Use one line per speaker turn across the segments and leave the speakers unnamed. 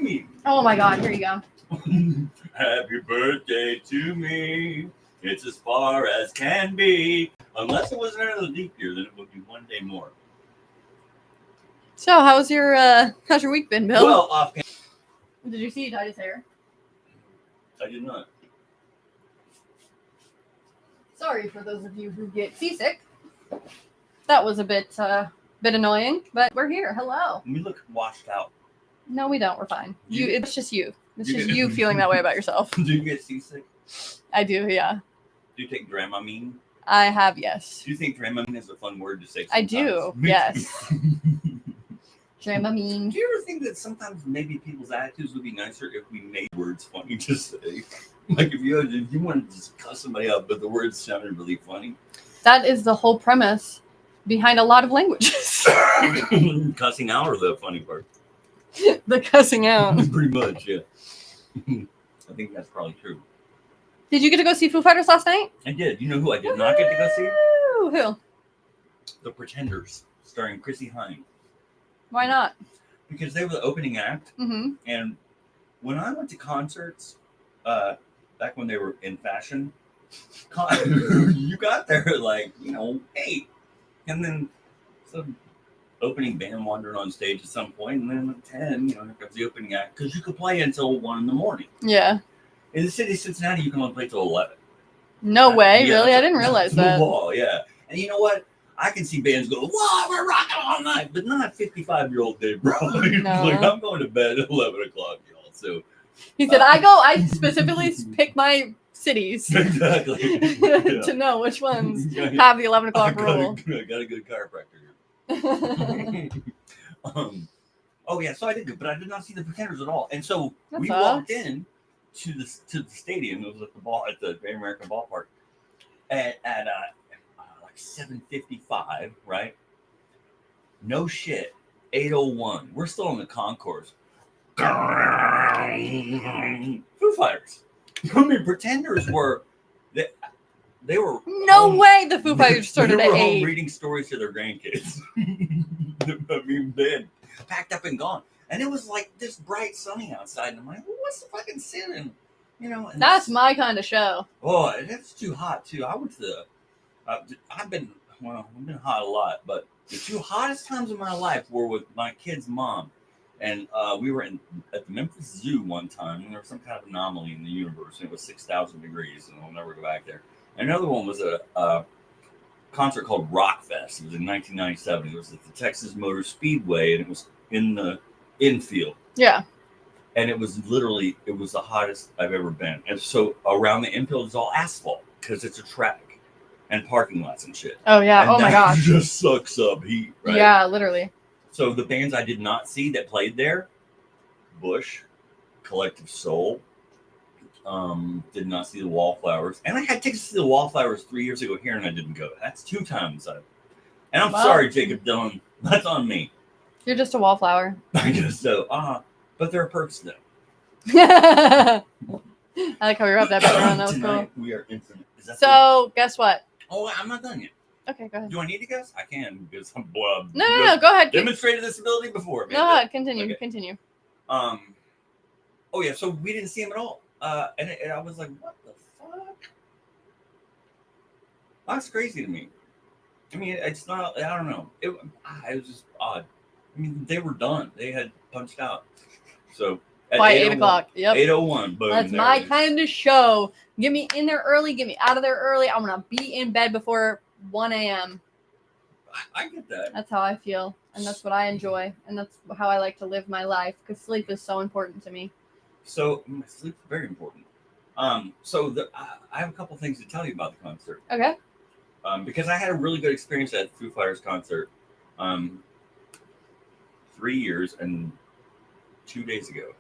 me.
Oh my God, here you go.
Happy birthday to me. It's as far as can be. Unless it was another leap year, then it would be one day more.
So, how's your week been, Bill?
Well, offhand,
Did you see he dyed his hair?
I did not.
Sorry for those of you who get seasick. That was a bit annoying, but we're here. Hello.
We look washed out.
No, we don't. We're fine. It's just you. It's
You
just
get-
you feeling that way about yourself.
Do you get seasick?
I do, yeah.
Do you take Dramamine?
I have, yes.
Do you think Dramamine is a fun word to say sometimes?
I do,
Me
yes.
too.
Dramamine.
Do you ever think that sometimes maybe people's attitudes would be nicer if we made words funny to say? Like if you wanted to just cuss somebody out, but the words sounded really funny.
That is the whole premise behind a lot of languages.
Cussing out or the funny part?
The cussing out.
Pretty much, yeah. I think that's probably true.
Did you get to go see Foo Fighters last night?
I did. You know who I did not get to go see?
Woo! Who?
The Pretenders, starring Chrissy Hynde.
Why not?
Because they were the opening act.
Mm-hmm.
And when I went to concerts, back when they were in fashion, you got there at like, 8. And then some opening band wandered on stage at some point, and then at 10, here comes the opening act, because you could play until 1 in the morning.
Yeah.
In the city of Cincinnati, you can only play till 11.
No way,
Yeah,
really? I didn't realize
that's
that.
the wall, yeah. And you know what? I can see bands go, "Wow, we're rocking all night," but not 55-year-old Dave Brown.
No.
Like, I'm going to bed at 11 o'clock, y'all. So
He said, I specifically pick my cities
exactly.
to know which ones have the 11 o'clock rule.
I got a good chiropractor here. Oh yeah, so I did good, but I did not see the Pretenders at all. And so
That
we
sucks.
walked in to the stadium. It was at the Great American Ballpark at like 7:55, right? No shit, 8:01. We're still in the concourse. Foo Fighters. I mean, Pretenders were they were
No way the Foo Fighters started
they
at
were home
8.
reading stories to their grandkids. I mean, they had packed up and gone, and it was like this bright sunny outside. And I'm like, well, what's the fucking sin? And
That's my kind of show.
Oh, it's too hot too. I went to the. I've been hot a lot, but the 2 hottest times of my life were with my kid's mom, and we were at the Memphis Zoo one time, and there was some kind of anomaly in the universe, and it was 6,000 degrees, and I'll never go back there. Another one was a concert called Rock Fest. It was in 1997. It was at the Texas Motor Speedway, and it was in the infield.
Yeah.
And it was the hottest I've ever been. And so around the infield is all asphalt because it's a track and parking lots and shit.
Oh, yeah.
And
Oh, my
that
gosh.
just sucks up heat, right?
Yeah, literally.
So the bands I did not see that played there, Bush, Collective Soul, did not see the Wallflowers. And I had tickets to see the Wallflowers 3 years ago here, and I didn't go. That's 2 times. And I'm sorry, Jacob Dylan. That's on me.
You're just a wallflower.
I guess so. But there are perks though.
I like how we wrote that background. That was cool.
Tonight we are infinite. Is that
So, guess what?
Oh, I'm not done yet.
Okay, go ahead.
Do I need to guess? I can because I'm
No, go ahead.
Demonstrated this ability before.
Go ahead. Continue.
Okay.
Continue.
Oh yeah, so we didn't see him at all. And I was like, what the fuck? That's crazy to me. I mean, it's not. I don't know. It was just odd. I mean, they were done. They had punched out. So
By 8 o'clock. Yep.
8:01. Boom.
That's
there
my
it is.
kind of show. Get me in there early. Get me out of there early. I want to be in bed before 1 a.m.
I get that.
That's how I feel. And that's what I enjoy. And that's how I like to live my life because sleep is so important to me.
So sleep is very important. So I have a couple things to tell you about the concert.
Okay.
Because I had a really good experience at the Foo Fighters concert 3 years and 2 days ago.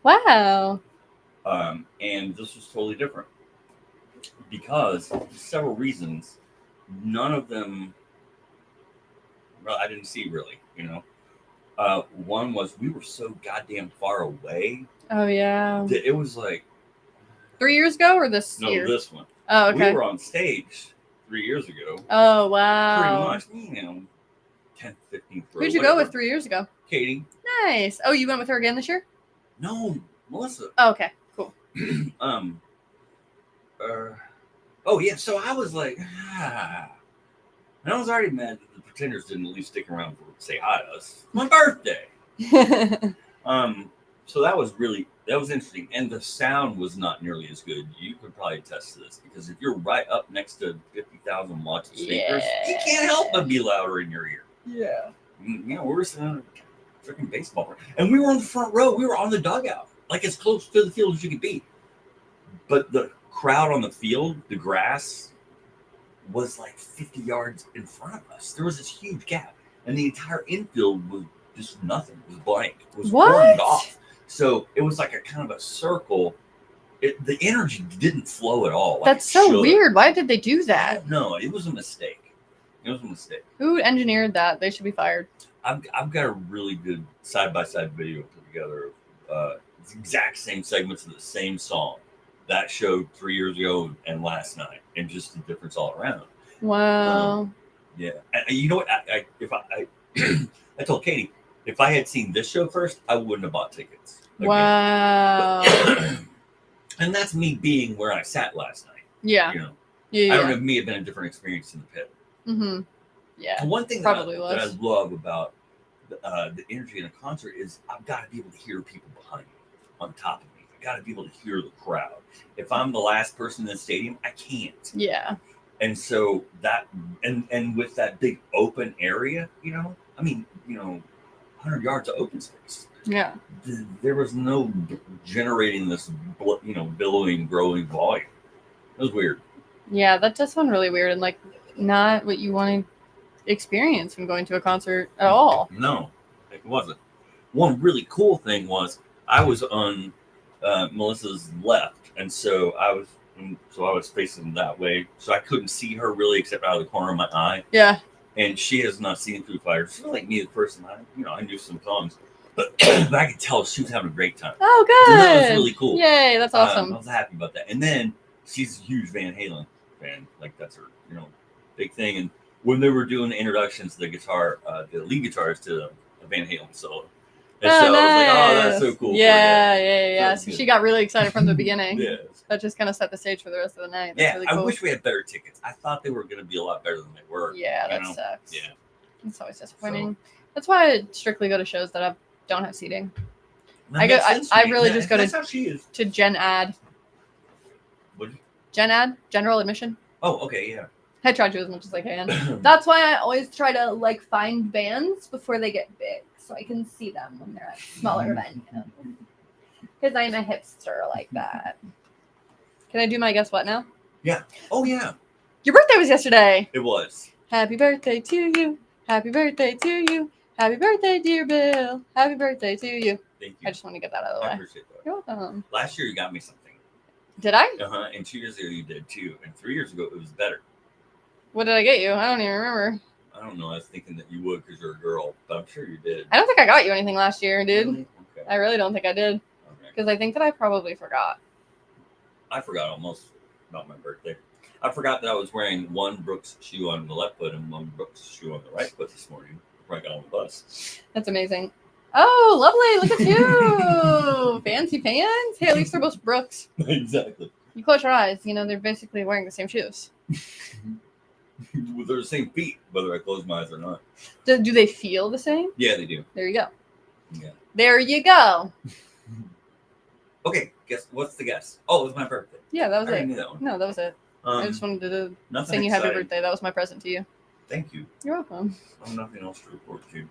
Wow.
And this was totally different because several reasons. None of them, well, I didn't see really, One was we were so goddamn far away
Oh, yeah.
that it was like
3 years ago or this
no,
year?
this one.
Oh, okay.
We were on stage 3 years ago.
Oh, wow.
Pretty much, 10th, 15th row.
Who'd you go with 3 years ago?
Katie.
Nice. Oh, you went with her again this year?
No, Melissa.
Oh, okay, cool.
Oh yeah. So I was like, and I was already mad that the Pretenders didn't at least stick around for say hi to us. My birthday. So that was interesting, and the sound was not nearly as good. You could probably attest to this because if you're right up next to 50,000 watts of speakers, you can't help but be louder in your ear.
Yeah.
You know, we were sitting on a freaking baseball, and we were on the front row. We were on the dugout, like as close to the field as you could be. But the crowd on the field, the grass, was like 50 yards in front of us. There was this huge gap, and the entire infield was just nothing. It was blank. It was cordoned off. So it was like a kind of a circle. The energy didn't flow at all. Like
That's so weird. Why did they do that?
No, it was a mistake. It was a mistake.
Who engineered that? They should be fired.
I've got a really good side-by-side video put together of the exact same segments of the same song that showed 3 years ago and last night, and just the difference all around.
Wow.
Yeah. And you know what? I told Katie, if I had seen this show first, I wouldn't have bought tickets. Again.
Wow.
And that's me being where I sat last night.
Yeah.
You know,
Yeah.
I don't know if me had been a different experience in the pit.
Mm-hmm. Yeah.
One thing that I love about the energy in a concert is I've got to be able to hear people behind me, on top of me. I got to be able to hear the crowd. If I'm the last person in the stadium, I can't.
Yeah.
And so that, and with that big open area, you know, I mean, you know, 100 yards of open space.
Yeah.
There was no generating this, you know, billowing, growing volume. It was weird.
Yeah, that does sound really weird and like not what you want to experience from going to a concert at all.
No, it wasn't. One really cool thing was I was on Melissa's left, and so I was facing that way, so I couldn't see her really except out of the corner of my eye.
Yeah.
And she has not seen Foo Fighters. She's like me, the person. I knew some songs, but I could tell she was having a great time.
Oh, good.
And that was really cool.
Yay, that's awesome.
I was happy about that. And then she's a huge Van Halen fan. Like that's her, you know, big thing. And when they were doing the introductions to the lead guitarist to a Van Halen solo. And so
nice.
I was like, oh, that's so cool.
Yeah. So she got really excited from the beginning.
Yeah.
That just kind of set the stage for the rest of the night. That's really cool.
I wish we had better tickets. I thought they were going to be a lot better than they were.
Yeah, that sucks.
Yeah.
It's always disappointing. That's why I strictly go to shows that don't have seating.
That
I really just go
that's how she is.
to Gen Ad.
What?
Gen Ad, general admission.
Oh, okay, yeah.
I try to as much as I can. That's why I always try to like find bands before they get big, so I can see them when they're at smaller venues. Because I'm a hipster like that. Can I do my guess what now?
Yeah. Oh yeah.
Your birthday was yesterday.
It was.
Happy birthday to you. Happy birthday to you. Happy birthday, dear Bill. Happy birthday to you.
Thank you.
I just want to get that out of the way.
I appreciate that.
You're welcome.
Last year you got me something.
Did I?
And 2 years ago you did too. And 3 years ago it was better.
What did I get you? I don't even remember.
I don't know. I was thinking that you would because you're a girl, but I'm sure you did.
I don't think I got you anything last year, dude.
Really? Okay.
I really don't think I did. Because I think that I probably forgot.
I forgot almost about my birthday. I forgot that I was wearing one Brooks shoe on the left foot and one Brooks shoe on the right foot this morning before I got on the bus.
That's amazing. Oh, lovely. Look at you. Fancy pants. Hey, at least they're both Brooks.
Exactly.
You close your eyes. You know, they're basically wearing the same shoes.
They're the same feet, whether I close my eyes or not.
Do they feel the same?
Yeah, they do.
There you go.
Yeah.
There you go.
Okay, guess what's the guess? Oh, it was my birthday.
Yeah, that was
I
it.
knew that one.
No, that was it. I just wanted to
Nothing
sing you happy
exciting.
birthday. That was my present to you.
Thank you.
You're welcome.
I have nothing else to report to you.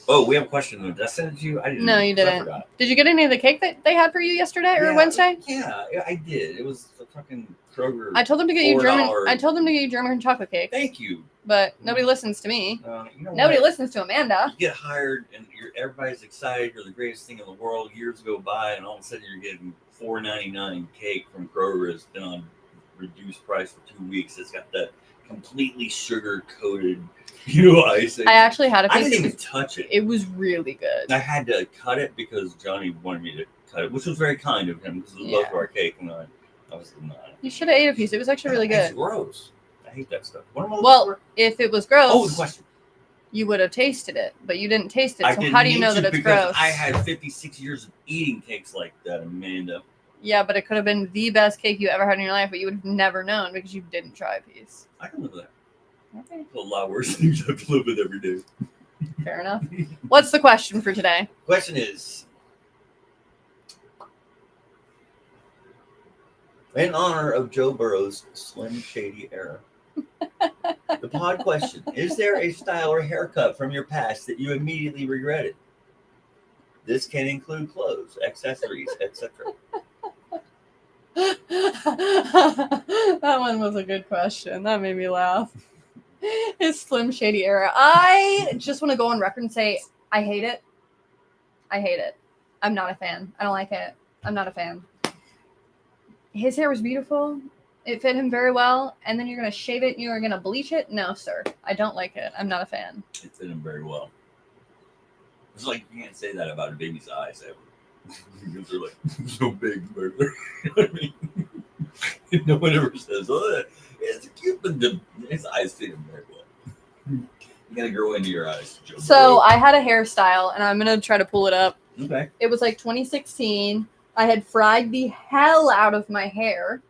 Oh, we have a question. Did I send it to you? I didn't.
No, you
I
didn't.
forgot.
Did you get any of the cake that they had for you yesterday or Wednesday?
Yeah, I did. It was the fucking Kroger.
I told them to get you German.
$4.
I told them to get you German chocolate cake,
Thank you.
but nobody listens to me.
You know
Nobody
what?
listens to Amanda.
You get hired and everybody's excited. You're the greatest thing in the world. Years go by, and all of a sudden you're getting $4.99 cake from Kroger. It's been on reduced price for 2 weeks. It's got that completely sugar coated, icing.
I actually had a
I
piece.
didn't even touch it.
It was really good.
I had to cut it because Johnny wanted me to cut it, which was very kind of him because it was both of our cake, and I was not.
You should have ate a piece. It was actually really
It's
good.
gross. I hate that stuff. What am I looking
Well,
for?
if it was gross,
Oh, the question.
You would have tasted it, but you didn't taste it.
I
So
didn't
how do you
need
know
to
that it's
because
gross?
I had 56 years of eating cakes like that, Amanda.
Yeah, but it could have been the best cake you ever had in your life, but you would have never known because you didn't try a piece.
I can live with that.
Okay,
There's a lot worse things I have to live with every day.
fair enough. What's the question for today?
Question is, in honor of Joe Burrow's Slim Shady era, the pod question: is there a style or haircut from your past that you immediately regretted? This can include clothes, accessories, etc.
That one was a good question. That made me laugh. His Slim Shady era. I just want to go on record and say I hate it. I hate it. I'm not a fan. I don't like it. I'm not a fan. His hair was beautiful. It fit him very well. And then you're going to shave it and you're going to bleach it? No, sir. I don't like it. I'm not a fan.
It fit him very well. It's like you can't say that about a baby's eyes ever. Because they're like so big. You know what I mean? No one ever says, "Oh, it's cute," but his eyes fit him very well. You gotta grow into your eyes, Joe.
So I had a hairstyle, and I'm going to try to pull it up.
Okay.
It was like 2016. I had fried the hell out of my hair.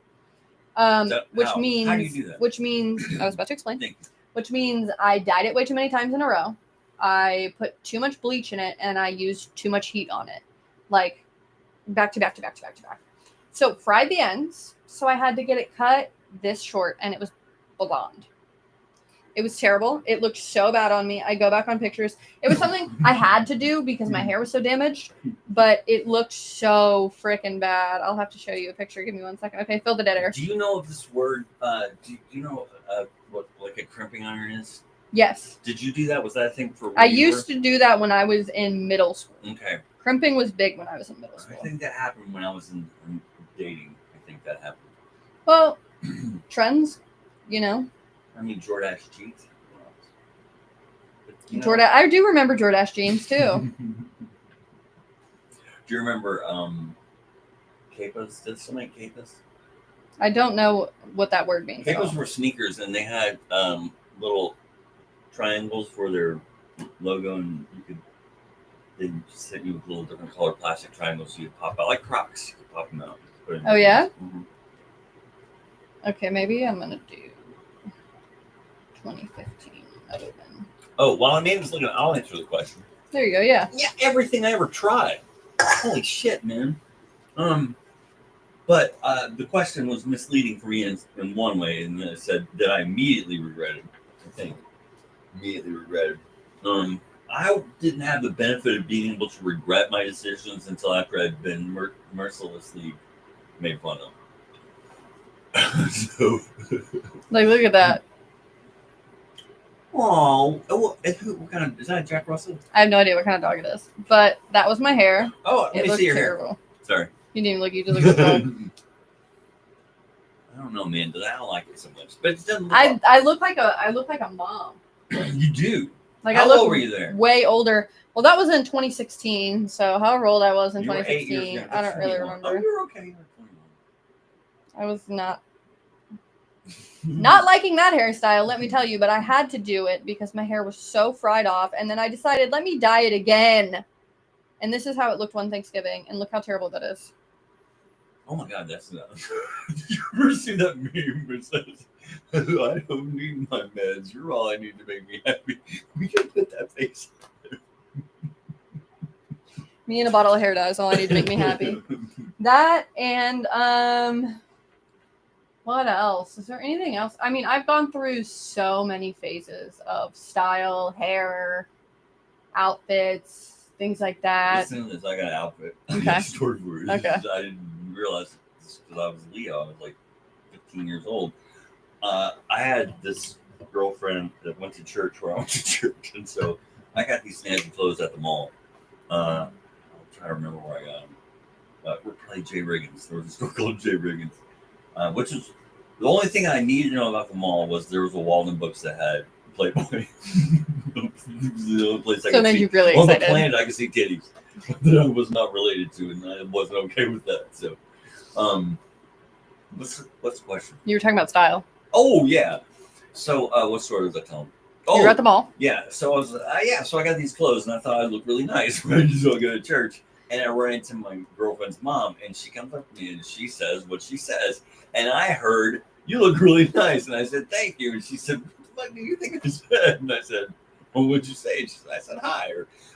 Which
how?
means
How do you do that?
Which means I was about to explain.
Thank you.
Which means I dyed it way too many times in a row. I put too much bleach in it and I used too much heat on it. Like back to back to back to back to back. So fried the ends. So I had to get it cut this short and it was blonde. It was terrible. It looked so bad on me. I go back on pictures. It was something I had to do because my hair was so damaged, but it looked so freaking bad. I'll have to show you a picture. Give me 1 second. Okay, fill the dead air.
Do you know of this word? Do you know what like a crimping iron is?
Yes.
Did you do that? Was that a thing for?
I used to do that when I was in middle school.
Okay.
Crimping was big when I was in middle
I
school.
think that happened when I was in dating. I think that happened.
Well, trends, you know.
I mean, Jordache jeans. You know.
Jordache. I do remember Jordache jeans too.
Do you remember Capas? Did someone make Capas?
I don't know what that word means. at all.
Capas were sneakers, and they had little triangles for their logo, and they sent you with little different colored plastic triangles so you could pop out like Crocs. You could pop them out.
Oh, yeah?
Mm-hmm.
Okay, maybe I'm gonna do 2015. Open.
Oh, while Amanda's looking, I'll answer the question.
There you go. Yeah.
Yeah, everything I ever tried. Holy shit, man. But the question was misleading for me in one way, and then it said that I immediately regretted. I think immediately regretted. I didn't have the benefit of being able to regret my decisions until after I'd been mercilessly made fun of. So,
Like, look at that.
what kind of is that? A Jack Russell?
I have no idea what kind of dog it is, but that was my hair.
Oh, let
It
me
looked
see your
terrible.
hair. Sorry.
You didn't even look. You just looked at the dog.
I don't know, man. I don't like it so much, but it doesn't.
I look like a mom.
You do.
Like
How
I look
old were you there?
way older. Well, that was in 2016. So however old I was in
You were 8 years
2016,
younger.
I don't really
21.
remember.
Oh, you're okay. You're 21.
I was not liking that hairstyle, let me tell you, but I had to do it because my hair was so fried off. And then I decided, let me dye it again. And this is how it looked one Thanksgiving. And look how terrible that is.
Oh my God, that's not. Did you ever see that meme where it says, "I don't need my meds. You're all I need to make me happy." We can put that face.
Me and a bottle of hair dye is all I need to make me happy. That and what else? Is there anything else? I mean, I've gone through so many phases of style, hair, outfits, things like that.
Listen to this. I got an outfit. I
Okay.
got a story for it.
Okay.
I didn't realize because I was Leo. I was like 15 years old. I had this girlfriend that went to church where I went to church, and so I got these snazzy clothes at the mall. I'll try to remember where I got them. We're probably J. Riggins. There was a store called J. Riggins, which is the only thing I needed to know about the mall was there was a Walden Books that had Playboy. The only place I
So
could
made
see
you really
on the
excited.
planet I could see titties that I was not related to, and I wasn't okay with that. So, what's the question?
You were talking about style.
Oh yeah. So, what story was I telling? Oh,
You were at the mall.
yeah. So I was, so I got these clothes, and I thought I'd look really nice, right? So I go to church, and I run into my girlfriend's mom, and she comes up to me and she says what she says, and I heard, "You look really nice," and I said, "Thank you," and she said, "What do you think I said?" And I said, "Well, what'd you say?" And she said, "I said hi."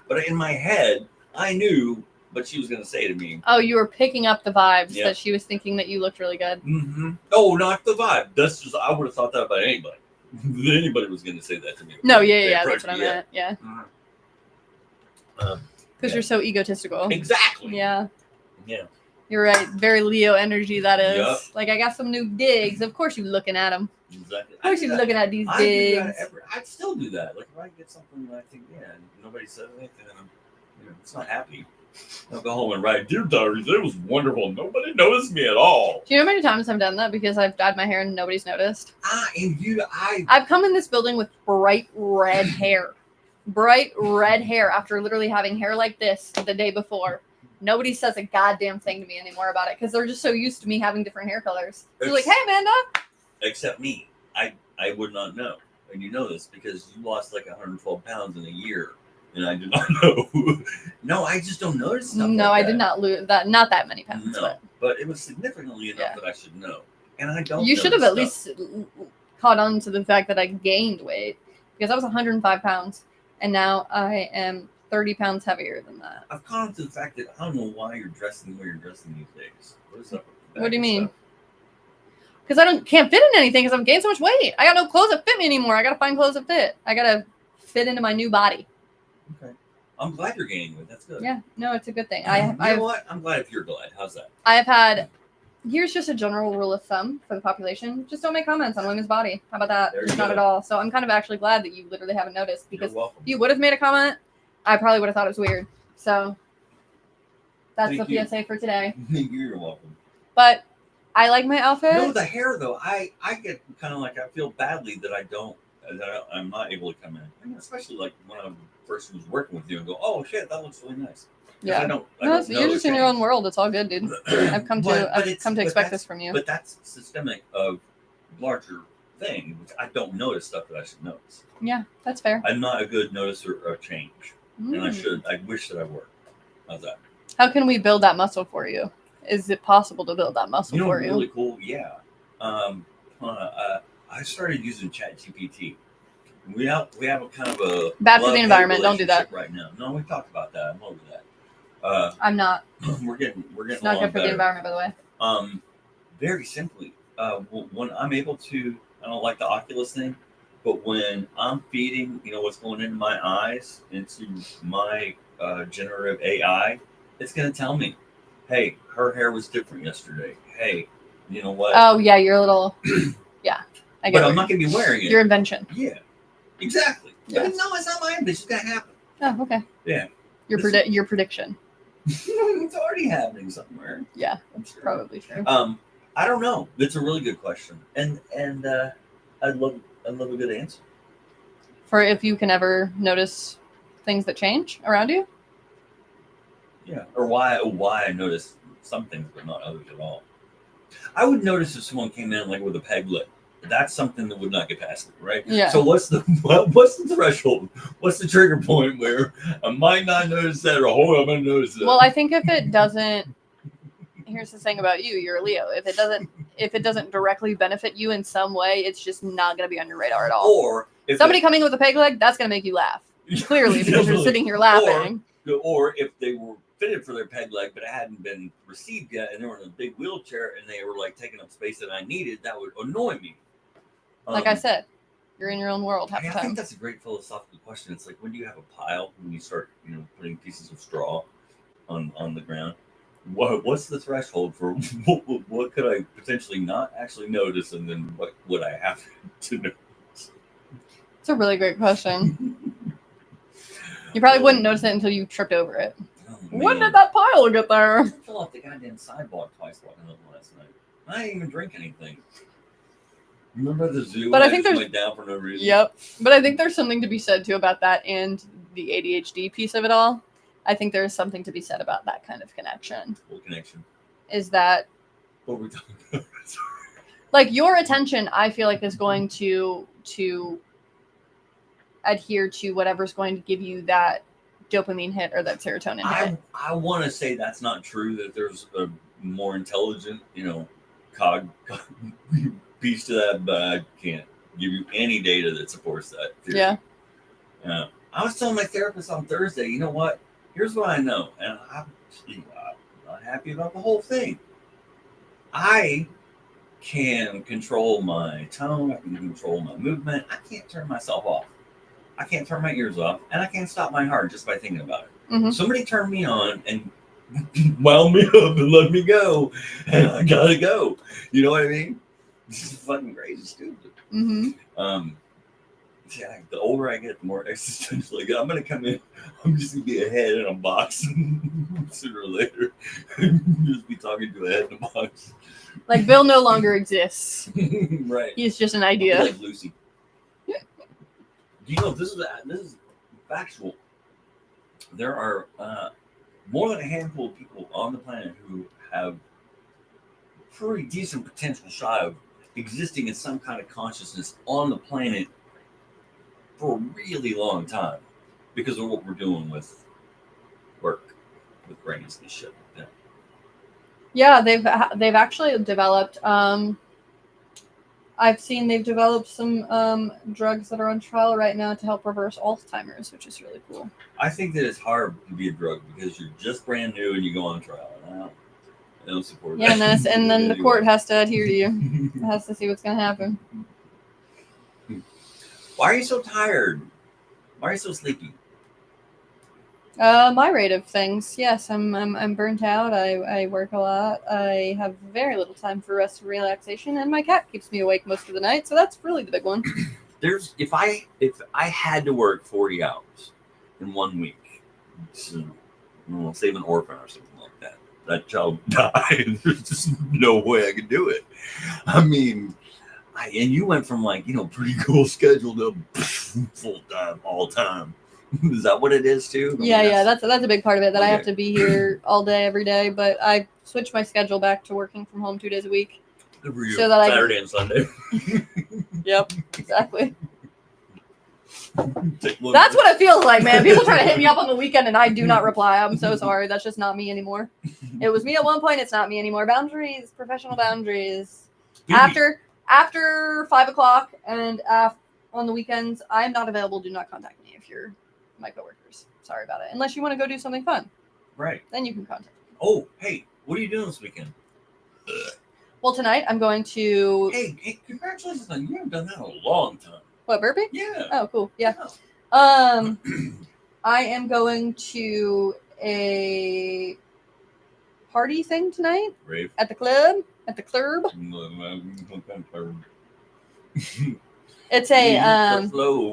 But in my head, I knew what she was going to say to me.
Oh, you were picking up the vibes
Yeah.
that she was thinking that you looked really good.
Mm-hmm. Oh, not the vibe. That's just, I would have thought that about anybody. Anybody was going to say that to me.
No,
They
yeah,
approached
that's what I
me,
meant. Yeah,
Um,
because
yeah.
you're so egotistical.
Exactly.
Yeah,
Yeah.
you're right. Very Leo energy, that is.
Yup.
Like, I got some new digs. Of course, you looking at them.
Exactly.
Of course, you looking at these
I do that
digs.
I'd still do that. Like if I get something that I think, nobody says anything, and I'm, it's not happy. I'll go home and write, "Dear diaries, it was wonderful. Nobody noticed me at all."
Do you know how many times I've done that because I've dyed my hair and nobody's noticed?
I've
come in this building with bright red hair. Bright red hair after literally having hair like this the day before. Nobody says a goddamn thing to me anymore about it because they're just so used to me having different hair colors. They're like, "Hey, Amanda."
Except me. I would not know. And you know this because you lost like 112 pounds in a year. And I did not know. No, I just don't notice stuff
No,
like
I did not lose that. Not that many pounds.
No, but it was significantly enough
Yeah.
that I should know. And I don't.
You should have
notice
at
stuff.
least caught on to the fact that I gained weight because I was 105 pounds and now I am 30 pounds heavier than that.
I've caught on to the fact that I don't know why you're dressing the way you're dressing these days. What is up with that?
What do you mean? Because I can't fit in anything because I've gained so much weight. I got no clothes that fit me anymore. I got to find clothes that fit. I got to fit into my new body.
Okay. I'm glad you're gaining weight. That's good.
Yeah, no, it's a good thing.
You know what? I'm glad if you're glad. How's that?
I've had. Here's just a general rule of thumb for the population: just don't make comments on women's body. How about that?
There you
Just not
go.
at all. So I'm kind of actually glad that you literally haven't noticed because
You're welcome.
if you would have made a comment, I probably would have thought it was weird. So that's
Thank
the
you.
PSA for today.
You're welcome.
But I like my outfit.
No, the hair though. I get kind of like I feel badly that I'm not able to come in, and especially like when I first was working with you and go, "Oh shit, that looks really nice." 'Cause
Yeah.
I don't
No,
know
you're just in your own world. It's all good, dude. I've come to
But
expect
that's-
this from you.
But that's systemic of larger thing, which I don't notice stuff that I should notice.
Yeah, that's fair.
I'm not a good noticer of change, and I
Mm.
should. I wish that I were. How's that?
How can we build that muscle for you? Is it possible to build that muscle
You know,
for you?
really cool. Yeah. I started using ChatGPT. We have a kind of a
Bad for the
love-hate
environment. Don't do that.
relationship right now. No, we talked about that. I'm over that.
I'm not.
We're getting
It's not
along
good for the
better.
environment, by the way.
Very simply, when I'm able to, I don't like the Oculus thing, but when I'm feeding, what's going into my eyes into my generative AI, it's going to tell me, hey, her hair was different yesterday. Hey, you know what?
Oh yeah, you're a little. Yeah, I get
But
it.
I'm not going to be wearing it.
Your invention.
Yeah, exactly.
Yeah.
But no, it's not my invention. It's going to happen.
Oh, okay.
Yeah.
Your prediction.
It's already happening somewhere.
Yeah,
I'm
that's
sure.
probably true.
I don't know. It's a really good question, and I'd love a good answer.
For if you can ever notice things that change around you.
Yeah, or why I notice some things but not others at all. I would notice if someone came in like with a peg lip. That's something that would not get past me, right?
Yeah.
So what's the threshold? What's the trigger point where I might not notice that, or I'm gonna notice that?
Well, I think if it doesn't. Here's the thing about you: you're a Leo. If it doesn't directly benefit you in some way, it's just not going to be on your radar at all.
Or if
Somebody coming with a peg leg, that's going to make you laugh. Clearly, because you're sitting here laughing.
Or if they were fitted for their peg leg, but it hadn't been received yet, and they were in a big wheelchair, and they were like taking up space that I needed, that would annoy me.
Like I said, you're in your own world half
I
the
think
time.
that's a great philosophical question. It's like, when do you have a pile? When you start, putting pieces of straw on the ground. What's the threshold for what could I potentially not actually notice, and then what would I have to notice?
It's a really great question. You probably wouldn't notice it until you tripped over it.
Oh,
When
man.
did that pile get there?
I fell off the goddamn sidewalk twice walking home last night. I didn't even drink anything. Remember the zoo?
But
when
I think
just
there's-
went down for no reason.
Yep. But I think there's something to be said too about that and the ADHD piece of it all. I think there's something to be said about that kind of connection.
Full connection.
Is that
What were we talking about?
like your attention, I feel like is going to adhere to whatever's going to give you that dopamine hit or that serotonin hit.
I want to say that's not true, that there's a more intelligent, cog piece to that, but I can't give you any data that supports that theory.
Yeah.
I was telling my therapist on Thursday, you know what? Here's what I know, and I'm not happy about the whole thing. I can control my tone. I can control my movement. I can't turn myself off. I can't turn my ears off, and I can't stop my heart just by thinking about it.
Mhm.
Somebody turn me on and wound me up and let me go, and I gotta go. You know what I mean? This is fucking crazy, stupid. Yeah, the older I get, the more existential I get. I'm gonna come in. I'm just gonna be a head in a box sooner or later. Just be talking to a head in a box.
Like Bill no longer exists.
Right.
He's just an
I'll be
idea.
like Lucy. Do you know this is factual? There are more than a handful of people on the planet who have pretty decent potential shot of existing in some kind of consciousness on the planet for a really long time because of what we're doing with work, with brains and shit like that.
Yeah, they've actually developed. I've seen they've developed some drugs that are on trial right now to help reverse Alzheimer's, which is really cool.
I think that it's hard to be a drug because you're just brand new and you go on trial. I don't support
Yeah,
that.
and then the court has to adhere to you. It has to see what's going to happen.
Why are you so tired? Why are you so sleepy?
My rate of things, yes, I'm burnt out. I work a lot. I have very little time for rest and relaxation, and my cat keeps me awake most of the night. So that's really the big one.
If I had to work 40 hours in 1 week, save an orphan or something like that, that child died. There's just no way I could do it. I mean, and you went from pretty cool schedule to full time, all time. Is that what it is too?
Yeah, that's a big part of it. That I
Okay.
have to be here all day, every day. But I switched my schedule back to working from home 2 days a week.
Good for you.
So that
Saturday and Sunday.
Yep, exactly.
Take one
That's
more.
what it feels like, man. People try to hit me up on the weekend and I do not reply. I'm so sorry. That's just not me anymore. It was me at one point. It's not me anymore. Boundaries, professional boundaries.
Phoebe.
After 5 o'clock and on the weekends, I'm not available. Do not contact me if you're my coworkers. Sorry about it. Unless you want to go do something fun,
Right.
then you can contact me.
Oh, hey, what are you doing this weekend?
Well, tonight I'm going to
Hey, congratulations on you. haven't done that in a long time.
what, burpee?
Yeah.
Oh, cool. Yeah.
Yeah.
I am going to a party thing tonight
Rave.
at the club.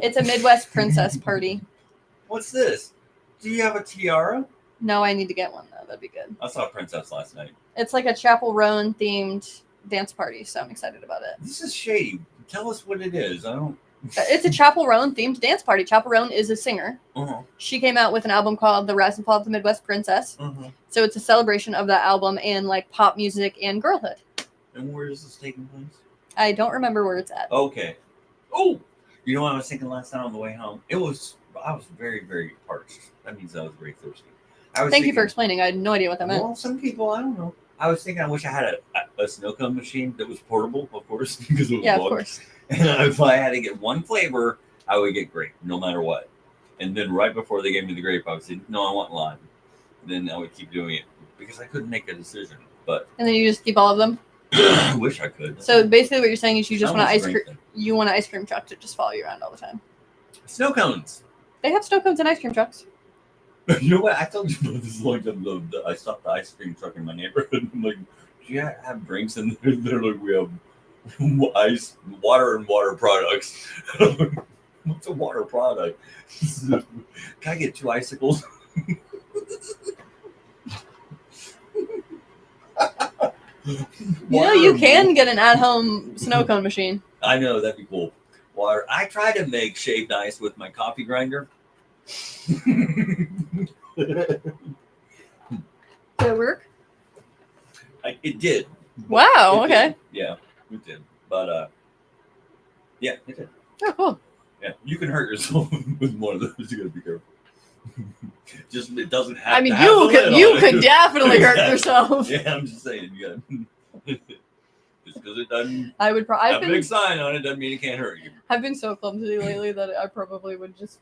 It's a Midwest princess party.
What's this? Do you have a tiara?
No, I need to get one though. That'd be good.
I saw a princess last night.
It's like a Chapel Roan themed dance party, so I'm excited about it.
This is shady. Tell us what it is. I don't.
It's a Chapel Roan themed dance party. Chapel Roan is a singer.
Uh-huh.
She came out with an album called The Rise and Fall of the Midwest Princess.
Uh-huh.
So it's a celebration of that album and like pop music and girlhood.
And where is this taking place?
I don't remember where it's at.
Okay. Oh, you know what I was thinking last night on the way home? I was very, very parched. That means I was very thirsty.
Thank you for explaining. I had no idea what that meant.
Well, some people, I don't know. I was thinking I wish I had a snow cone machine that was portable, of course, because it was
Yeah,
long.
of course.
And if I had to get one flavor, I would get grape, no matter what. And then right before they gave me the grape, I would say, no, I want lime. And then I would keep doing it because I couldn't make a decision. But
And then you just keep all of them.
I wish I could.
So basically, what you're saying is you just want an
Sounds
ice cream.
great.
You want an ice cream truck to just follow you around all the time.
Snow cones.
They have snow cones and ice cream trucks.
You know what? I told you about this a long time ago. I stopped the ice cream truck in my neighborhood. I'm like, do you have drinks in there? They're like, we have water and water products. What's a water product? Can I get 2 icicles?
You can get an at-home snow cone machine.
I know, that'd be cool. Water. I try to make shaved ice with my coffee grinder.
Did it work?
It did.
Wow.
It
Okay.
did. Yeah, it did. But yeah, it did.
Oh, cool.
Yeah, you can hurt yourself with one of those. You gotta be careful. Just it doesn't have.
I mean,
to have the lid
you
on
could
it.
definitely hurt
Exactly.
yourself.
Yeah, I'm just saying. You got just because it doesn't
I would
have a big sign on it doesn't mean it can't hurt you.
I've been so clumsy lately that I probably would just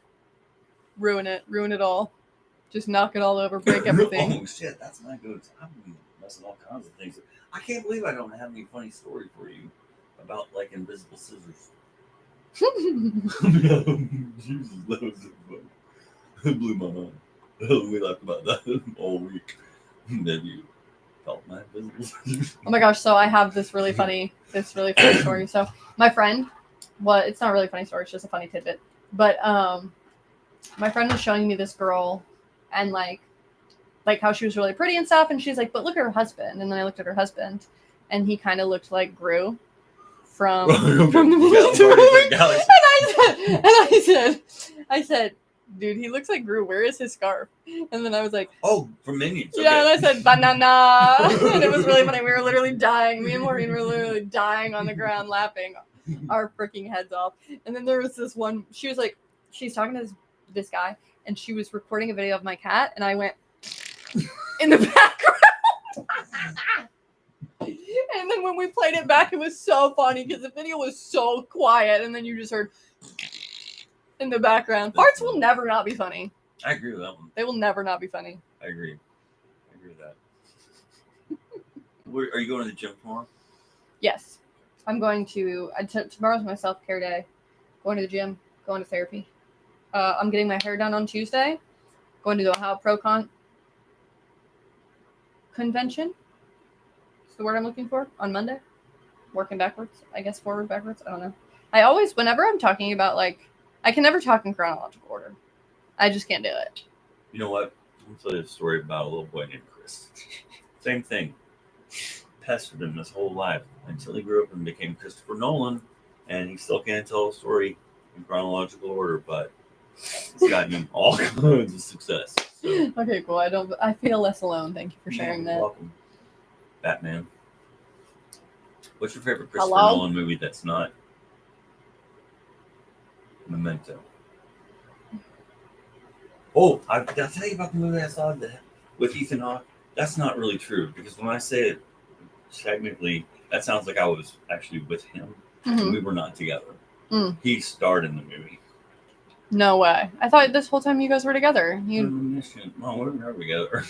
ruin it all. Just knock it all over, break everything.
Oh shit, that's not good. I'm messing all kinds of things. I can't believe I don't have any funny story for you about like invisible scissors. Jesus, that was so funny. It blew my mind. We laughed about that all week. Then you felt my invisible scissors.
Oh my gosh, so I have this really funny story. So my friend, it's not a really funny story, it's just a funny tidbit. But my friend was showing me this girl and like how she was really pretty and stuff, and she's like, but look at her husband. And then I looked at her husband and he kind of looked like Gru from the movie. And I said, dude, he looks like Gru. Where is his scarf? And then I was like,
oh, from Minions.
yeah, and
Okay.
I said, banana. And it was really funny. We were literally dying. Me and Maureen were literally dying on the ground laughing our freaking heads off. And then there was this one, she was like, she's talking to this guy, and she was recording a video of my cat, and I went in the background. And then when we played it back, it was so funny because the video was so quiet, and then you just heard in the background. Farts will never not be funny.
I agree with that one.
They will never not be funny.
I agree with that. Are you going to the gym tomorrow?
Yes. I'm going to, tomorrow's my self-care day. Going to the gym, going to therapy. I'm getting my hair done on Tuesday. Going to the Ohio Pro Convention. That's the word I'm looking for. On Monday. Working backwards. I guess forward, backwards. I don't know. I always, whenever I'm talking about I can never talk in chronological order. I just can't do it.
You know what? I'll tell you a story about a little boy named Chris. Same thing. Pestered him his whole life until he grew up and became Christopher Nolan, and he still can't tell a story in chronological order, but it's gotten him all kinds of success. So,
Okay, cool. I feel less alone. Thank you for sharing
you're
that.
welcome. Batman. What's your favorite Christopher
Hello?
Nolan movie that's not Memento? Oh, did I tell you about the movie I saw with Ethan Hawke? That's not really true, because when I say it, technically, that sounds like I was actually with him.
Mhm.
We were not together.
Mm.
He starred in the movie.
No way. I thought this whole time you guys were together.
Well, we're never together.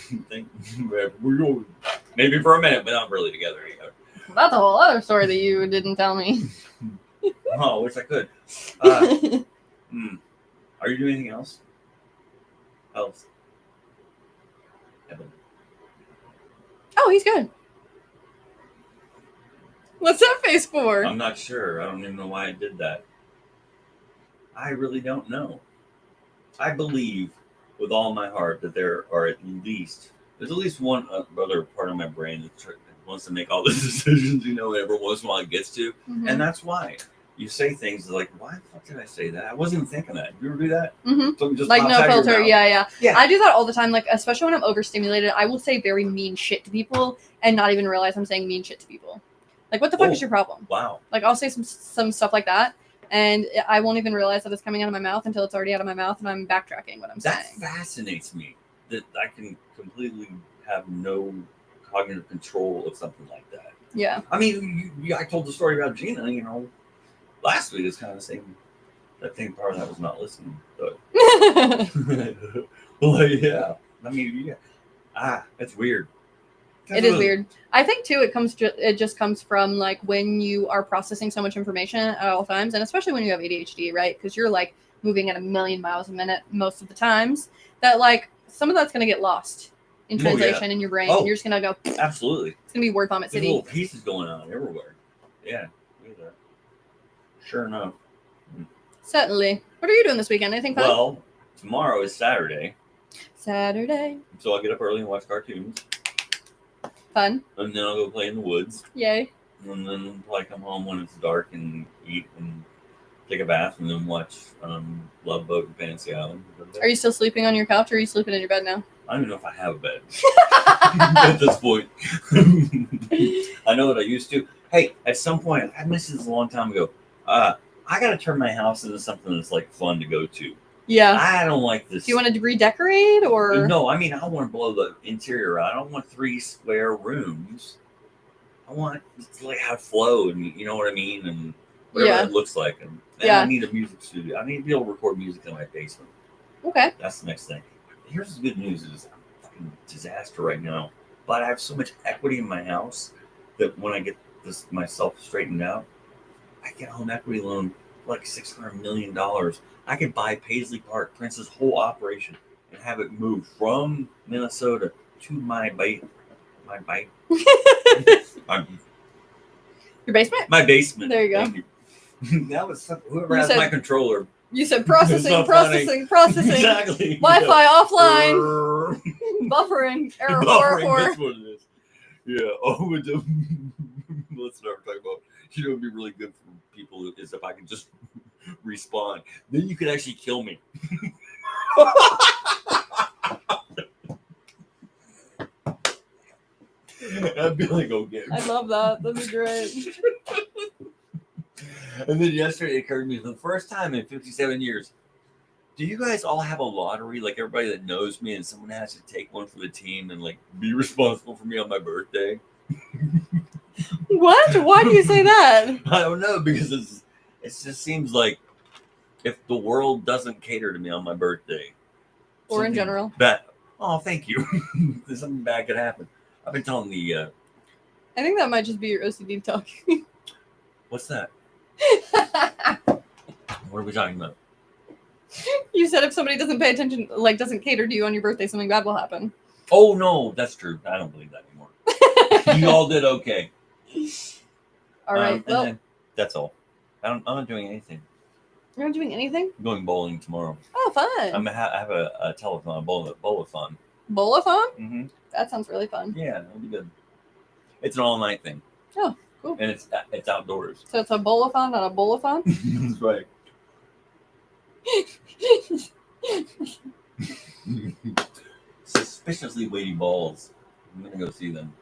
We're maybe for a minute, but not really together yet.
That's a whole other story that you didn't tell me.
Oh, I wish I could. Are you doing anything else? Evan.
Oh, he's good. What's that face for?
I'm not sure. I don't even know why I did that. I really don't know. I believe with all my heart that there's at least one other part of my brain that wants to make all the decisions, every once in a while it gets to.
Mm-hmm.
And that's why you say things like, why the fuck did I say that? I wasn't even thinking that. You ever do that?
Mm-hmm.
So it just
Like
pops
no
out of your
filter.
mouth.
Yeah.
Yeah.
I do that all the time. Like, especially when I'm overstimulated, I will say very mean shit to people and not even realize I'm saying mean shit to people. Like, what the fuck is your problem?
Wow.
Like, I'll say some stuff like that, and I won't even realize that it's coming out of my mouth until it's already out of my mouth, and I'm backtracking what I'm
That
saying.
fascinates me, that I can completely have no cognitive control of something like that.
Yeah.
I mean, I told the story about Gina, last week. It's kind of the same. That thing part of that was not listening. But well, yeah. I mean, yeah. It's weird.
It is weird. I think too, it just comes from like when you are processing so much information at all times, and especially when you have ADHD, right? Because you're like moving at 1,000,000 miles a minute most of the times. That like some of that's gonna get lost in translation in your brain, and you're just gonna go.
Absolutely.
It's gonna be word vomit
There's
city.
little pieces going on everywhere. Yeah. Sure enough.
Certainly. What are you doing this weekend? Anything fun?
Well, tomorrow is Saturday,
Saturday.
so I'll get up early and watch cartoons,
Fun.
and then I'll go play in the woods.
Yay.
And then probably come home when it's dark and eat and take a bath, and then watch Love Boat and Fantasy Island.
Are you still sleeping on your couch, or are you sleeping in your bed now?
I don't even know if I have a bed at this point. I know that I used to. Hey, at some point, I missed this a long time ago. I gotta turn my house into something that's like fun to go to.
Yeah.
I don't like this.
Do you want to redecorate or?
No, I mean I want to blow the interior out. I don't want 3 square rooms. I want it to like have flow and you know what I mean and whatever
Yeah.
it looks like. And
Yeah.
I need a music studio. I need to be able to record music in my basement.
Okay.
That's the next thing. Here's the good news: is I'm a fucking disaster right now, but I have so much equity in my house that when I get this myself straightened out, I get a home equity loan for like $600 million. I could buy Paisley Park, Prince's whole operation, and have it moved from Minnesota to my bite, my
Your basement?
my basement.
There you go.
Thank you. That was whoever
You
has
said-
my controller.
You said
It's
processing,
not
processing, processing.
Exactly.
Wi-Fi offline.
Brrr.
Buffering. Error
Buffering,
404.
that's what it is. Yeah. Oh, let's never talk about. You know, it'd be really good for people is if I could just respawn. Then you could actually kill me. I'd be like, okay.
I love that. That'd be great.
And then yesterday it occurred to me for the first time in 57 years. Do you guys all have a lottery? Like everybody that knows me, and someone has to take one for the team and like be responsible for me on my birthday.
What? Why do you say that?
I don't know because it just seems like if the world doesn't cater to me on my birthday,
Or in
something
general.
bad. Oh, thank you. Something bad could happen. I've been telling the
I think that might just be your OCD talking.
what's that? What are we talking about?
You said if somebody doesn't pay attention, like doesn't cater to you on your birthday, something bad will happen.
Oh no, that's true. I don't believe that anymore. You all did okay.
All right.
And
Well,
then that's all. I'm not doing anything.
you're not doing anything?
I'm going bowling tomorrow.
Oh, fun.
I have a telethon, a bowl-a-thon.
Bowl-a-thon?
Mm-hmm.
That sounds really fun.
Yeah, it'll be good. It's an all-night thing.
Oh, cool.
And it's outdoors.
So it's a bowl-a-thon, not a bowl-a-thon?
That's right. Suspiciously weighty balls. I'm gonna go see them.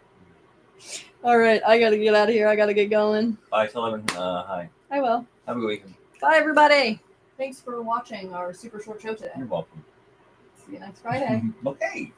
All right. I got to get out of here. I got to get going.
Bye, tell everyone hi.
I will.
Have a good weekend.
Bye, everybody. Thanks for watching our super short show today.
You're welcome.
See you next Friday.
Okay.